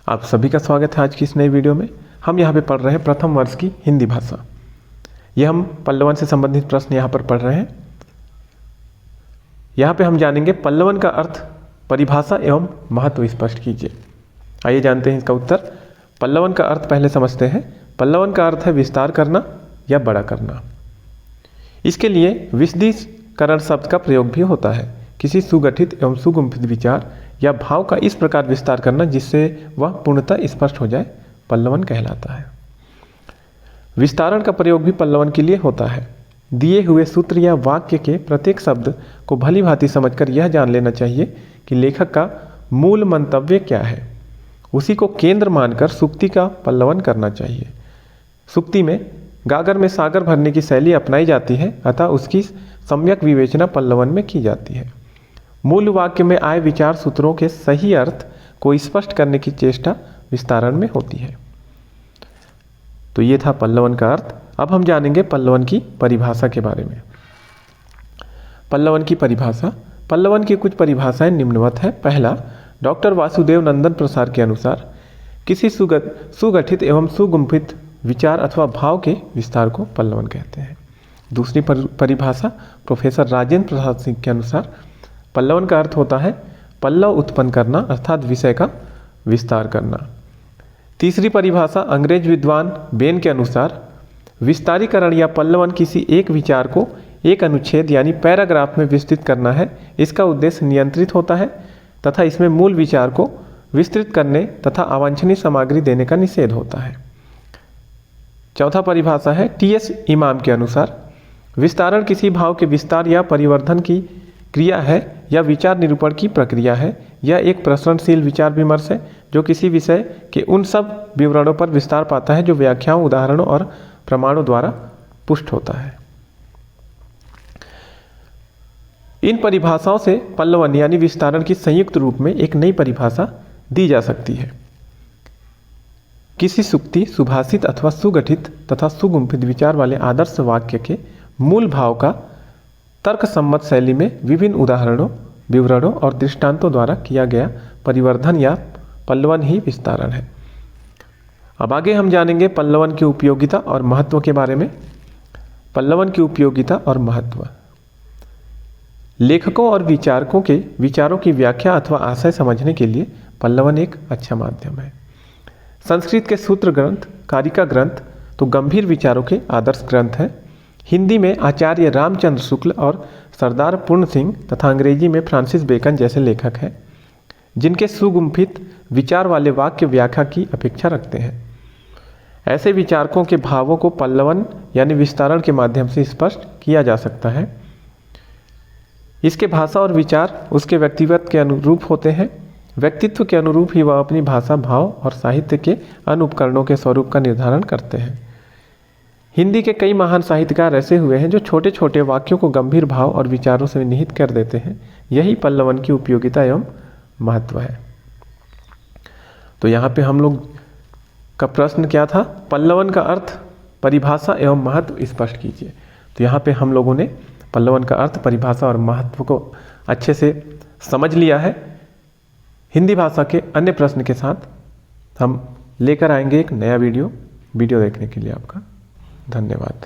आप सभी का स्वागत है आज की इस नई वीडियो में। हम यहाँ पे पढ़ रहे हैं प्रथम वर्ष की हिंदी भाषा। ये हम पल्लवन से संबंधित प्रश्न यहाँ पर पढ़ रहे हैं। यहाँ पे हम जानेंगे पल्लवन का अर्थ, परिभाषा एवं महत्व स्पष्ट कीजिए। आइए जानते हैं इसका उत्तर। पल्लवन का अर्थ पहले समझते हैं। पल्लवन का अर्थ है विस्तार करना या बड़ा करना। इसके लिए विशदीकरण शब्द का प्रयोग भी होता है। किसी सुगठित एवं सुगुम्फित विचार या भाव का इस प्रकार विस्तार करना जिससे वह पूर्णतः स्पष्ट हो जाए, पल्लवन कहलाता है। विस्तारण का प्रयोग भी पल्लवन के लिए होता है। दिए हुए सूत्र या वाक्य के प्रत्येक शब्द को भली भांति समझकर यह जान लेना चाहिए कि लेखक का मूल मंतव्य क्या है। उसी को केंद्र मानकर सूक्ति का पल्लवन करना चाहिए। सूक्ति में गागर में सागर भरने की शैली अपनाई जाती है, अतः उसकी सम्यक विवेचना पल्लवन में की जाती है। मूल वाक्य में आए विचार सूत्रों के सही अर्थ को स्पष्ट करने की चेष्टा विस्तारण में होती है। तो ये था पल्लवन का अर्थ। अब हम जानेंगे पल्लवन की परिभाषा के बारे में। पल्लवन की परिभाषा। पल्लवन की कुछ परिभाषाएं निम्नवत है। पहला, डॉक्टर वासुदेव नंदन प्रसाद के अनुसार किसी सुगठित एवं सुगुम्फित विचार अथवा भाव के विस्तार को पल्लवन कहते हैं। दूसरी परिभाषा प्रोफेसर राजेंद्र प्रसाद सिंह के अनुसार पल्लवन का अर्थ होता है पल्लव उत्पन्न करना अर्थात विषय का विस्तार करना। तीसरी परिभाषा अंग्रेज विद्वान बेन के अनुसार विस्तारीकरण या पल्लवन किसी एक विचार को एक अनुच्छेद यानी पैराग्राफ में विस्तृत करना है। इसका उद्देश्य नियंत्रित होता है तथा इसमें मूल विचार को विस्तृत करने तथा अवांछनीय सामग्री देने का निषेध होता है। चौथा परिभाषा है टी.एस. इमाम के अनुसार विस्तारण किसी भाव के विस्तार या परिवर्धन की क्रिया है या विचार निरूपण की प्रक्रिया है। यह एक प्रसरणशील विचार विमर्श है जो किसी विषय के उन सब विवरणों पर विस्तार पाता है जो व्याख्याओं, उदाहरणों और प्रमाणों द्वारा पुष्ट होता है। इन परिभाषाओं से पल्लवन यानी विस्तारण की संयुक्त रूप में एक नई परिभाषा दी जा सकती है। किसी सूक्ति, सुभाषित अथवा सुगठित तथा सुगुम्फित विचार वाले आदर्श वाक्य के मूल भाव का तर्क सम्मत शैली में विभिन्न उदाहरणों, विवरणों और दृष्टांतों द्वारा किया गया परिवर्धन या पल्लवन ही विस्तारण है। अब आगे हम जानेंगे पल्लवन की उपयोगिता और महत्व के बारे में। पल्लवन की उपयोगिता और महत्व। लेखकों और विचारकों के विचारों की व्याख्या अथवा आशय समझने के लिए पल्लवन एक अच्छा माध्यम है। संस्कृत के सूत्र ग्रंथ, कारिका ग्रंथ तो गंभीर विचारों के आदर्श ग्रंथ हैं। हिंदी में आचार्य रामचंद्र शुक्ल और सरदार पूर्ण सिंह तथा अंग्रेजी में फ्रांसिस बेकन जैसे लेखक हैं जिनके सुगुम्फित विचार वाले वाक्य व्याख्या की अपेक्षा रखते हैं। ऐसे विचारकों के भावों को पल्लवन यानी विस्तारण के माध्यम से स्पष्ट किया जा सकता है। इसके भाषा और विचार उसके व्यक्तित्व के अनुरूप होते हैं। व्यक्तित्व के अनुरूप ही वह अपनी भाषा, भाव और साहित्य के अन्य उपकरणों के स्वरूप का निर्धारण करते हैं। हिंदी के कई महान साहित्यकार ऐसे हुए हैं जो छोटे छोटे वाक्यों को गंभीर भाव और विचारों से निहित कर देते हैं। यही पल्लवन की उपयोगिता एवं महत्व है। तो यहाँ पे हम लोग का प्रश्न क्या था? पल्लवन का अर्थ, परिभाषा एवं महत्व स्पष्ट कीजिए। तो यहाँ पे हम लोगों ने पल्लवन का अर्थ, परिभाषा और महत्व को अच्छे से समझ लिया है। हिंदी भाषा के अन्य प्रश्न के साथ हम लेकर आएंगे एक नया वीडियो देखने के लिए आपका धन्यवाद।